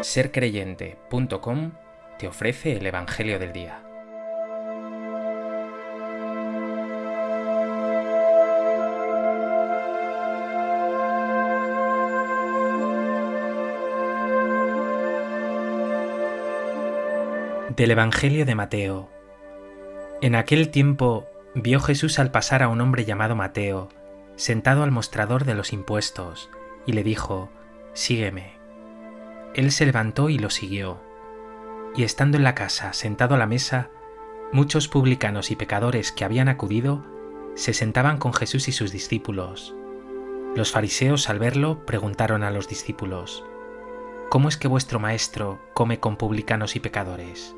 Sercreyente.com te ofrece el Evangelio del Día. Del Evangelio de Mateo. En aquel tiempo vio Jesús al pasar a un hombre llamado Mateo, sentado al mostrador de los impuestos, y le dijo: «Sígueme». Él se levantó y lo siguió. Y estando en la casa, sentado a la mesa, muchos publicanos y pecadores que habían acudido se sentaban con Jesús y sus discípulos. Los fariseos, al verlo, preguntaron a los discípulos: «¿Cómo es que vuestro maestro come con publicanos y pecadores?».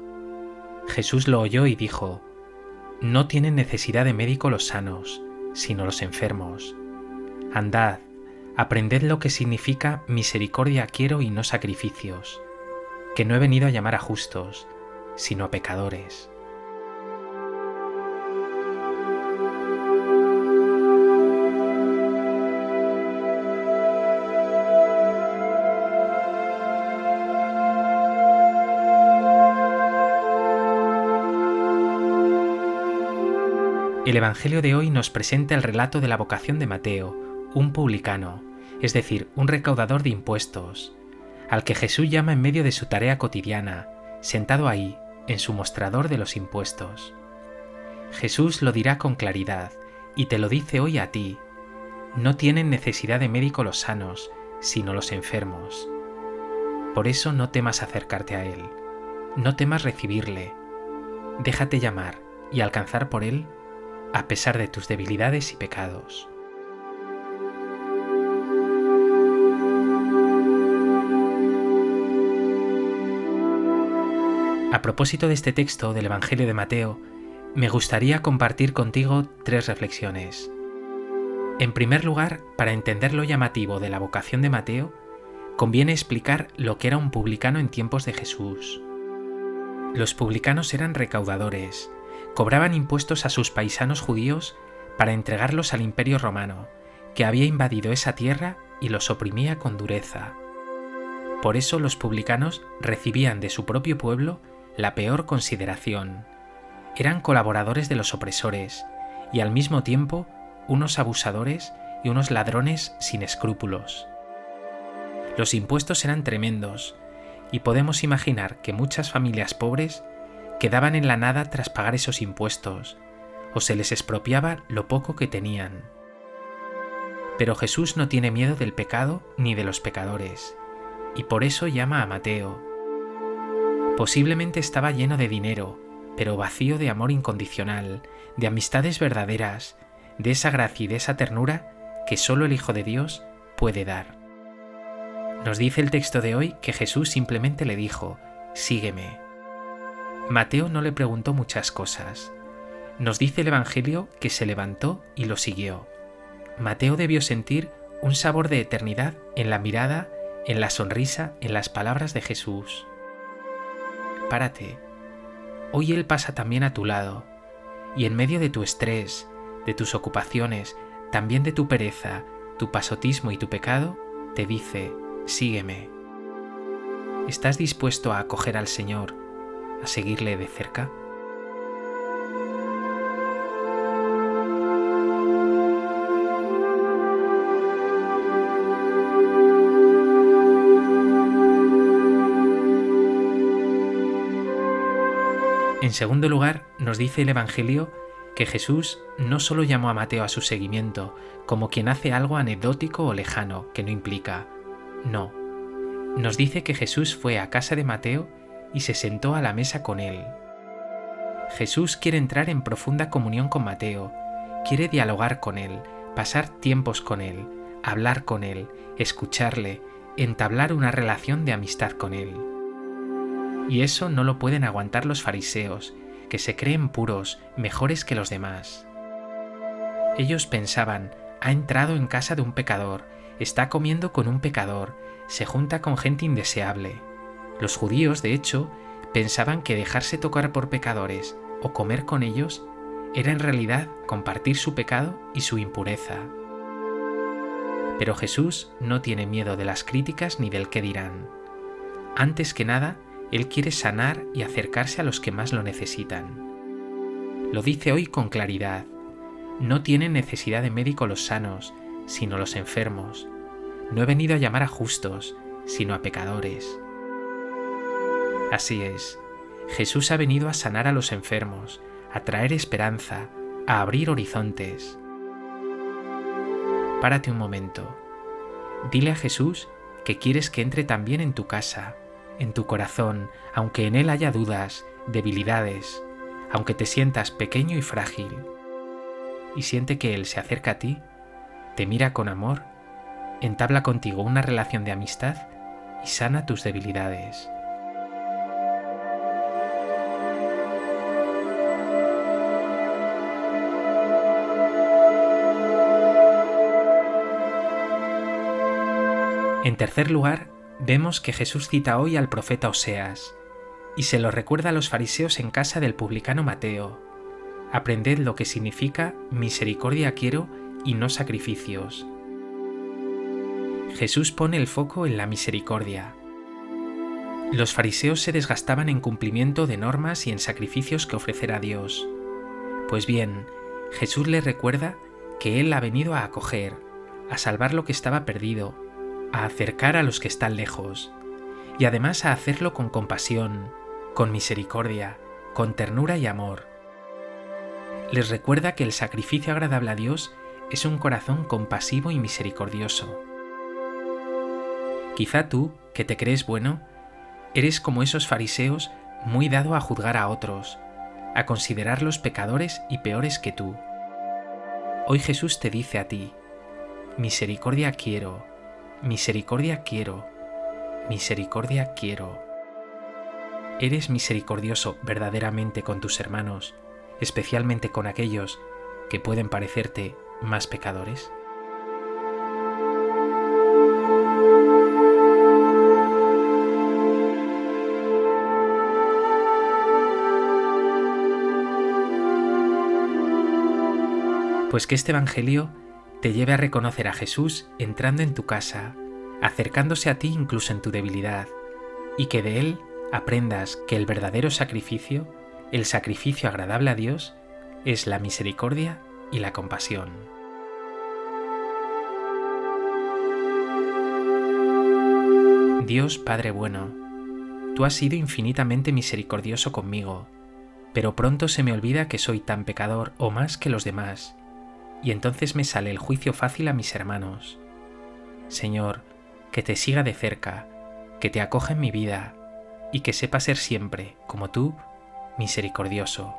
Jesús lo oyó y dijo: «No tienen necesidad de médico los sanos, sino los enfermos. Andad, aprended lo que significa misericordia quiero y no sacrificios, que no he venido a llamar a justos, sino a pecadores». El Evangelio de hoy nos presenta el relato de la vocación de Mateo, un publicano, es decir, un recaudador de impuestos, al que Jesús llama en medio de su tarea cotidiana, sentado ahí, en su mostrador de los impuestos. Jesús lo dirá con claridad, y te lo dice hoy a ti: no tienen necesidad de médico los sanos, sino los enfermos. Por eso no temas acercarte a Él, no temas recibirle, déjate llamar y alcanzar por Él a pesar de tus debilidades y pecados. A propósito de este texto del Evangelio de Mateo, me gustaría compartir contigo 3 reflexiones. En primer lugar, para entender lo llamativo de la vocación de Mateo, conviene explicar lo que era un publicano en tiempos de Jesús. Los publicanos eran recaudadores, cobraban impuestos a sus paisanos judíos para entregarlos al Imperio Romano, que había invadido esa tierra y los oprimía con dureza. Por eso los publicanos recibían de su propio pueblo la peor consideración. Eran colaboradores de los opresores y al mismo tiempo unos abusadores y unos ladrones sin escrúpulos. Los impuestos eran tremendos y podemos imaginar que muchas familias pobres quedaban en la nada tras pagar esos impuestos, o se les expropiaba lo poco que tenían. Pero Jesús no tiene miedo del pecado ni de los pecadores, y por eso llama a Mateo. Posiblemente estaba lleno de dinero, pero vacío de amor incondicional, de amistades verdaderas, de esa gracia y de esa ternura que solo el Hijo de Dios puede dar. Nos dice el texto de hoy que Jesús simplemente le dijo: «Sígueme». Mateo no le preguntó muchas cosas. Nos dice el Evangelio que se levantó y lo siguió. Mateo debió sentir un sabor de eternidad en la mirada, en la sonrisa, en las palabras de Jesús. Párate. Hoy Él pasa también a tu lado, y en medio de tu estrés, de tus ocupaciones, también de tu pereza, tu pasotismo y tu pecado, te dice: «Sígueme». ¿Estás dispuesto a acoger al Señor, a seguirle de cerca? En segundo lugar, nos dice el Evangelio que Jesús no solo llamó a Mateo a su seguimiento, como quien hace algo anecdótico o lejano que no implica. No. Nos dice que Jesús fue a casa de Mateo y se sentó a la mesa con él. Jesús quiere entrar en profunda comunión con Mateo, quiere dialogar con él, pasar tiempos con él, hablar con él, escucharle, entablar una relación de amistad con él. Y eso no lo pueden aguantar los fariseos, que se creen puros, mejores que los demás. Ellos pensaban: ha entrado en casa de un pecador, está comiendo con un pecador, se junta con gente indeseable. Los judíos, de hecho, pensaban que dejarse tocar por pecadores o comer con ellos era en realidad compartir su pecado y su impureza. Pero Jesús no tiene miedo de las críticas ni del qué dirán. Antes que nada, Él quiere sanar y acercarse a los que más lo necesitan. Lo dice hoy con claridad. No tienen necesidad de médico los sanos, sino los enfermos. No he venido a llamar a justos, sino a pecadores. Así es, Jesús ha venido a sanar a los enfermos, a traer esperanza, a abrir horizontes. Párate un momento. Dile a Jesús que quieres que entre también en tu casa, en tu corazón, aunque en él haya dudas, debilidades, aunque te sientas pequeño y frágil. Y siente que Él se acerca a ti, te mira con amor, entabla contigo una relación de amistad y sana tus debilidades. En tercer lugar, vemos que Jesús cita hoy al profeta Oseas y se lo recuerda a los fariseos en casa del publicano Mateo. Aprended lo que significa misericordia quiero y no sacrificios. Jesús pone el foco en la misericordia. Los fariseos se desgastaban en cumplimiento de normas y en sacrificios que ofrecer a Dios. Pues bien, Jesús les recuerda que Él ha venido a acoger, a salvar lo que estaba perdido, a acercar a los que están lejos, y además a hacerlo con compasión, con misericordia, con ternura y amor. Les recuerda que el sacrificio agradable a Dios es un corazón compasivo y misericordioso. Quizá tú, que te crees bueno, eres como esos fariseos muy dado a juzgar a otros, a considerarlos pecadores y peores que tú. Hoy Jesús te dice a ti, misericordia quiero, misericordia quiero, misericordia quiero. ¿Eres misericordioso verdaderamente con tus hermanos, especialmente con aquellos que pueden parecerte más pecadores? Pues que este Evangelio te lleve a reconocer a Jesús entrando en tu casa, acercándose a ti incluso en tu debilidad, y que de Él aprendas que el verdadero sacrificio, el sacrificio agradable a Dios, es la misericordia y la compasión. Dios Padre bueno, tú has sido infinitamente misericordioso conmigo, pero pronto se me olvida que soy tan pecador o más que los demás, y entonces me sale el juicio fácil a mis hermanos. Señor, que te siga de cerca, que te acoja en mi vida, y que sepa ser siempre, como tú, misericordioso.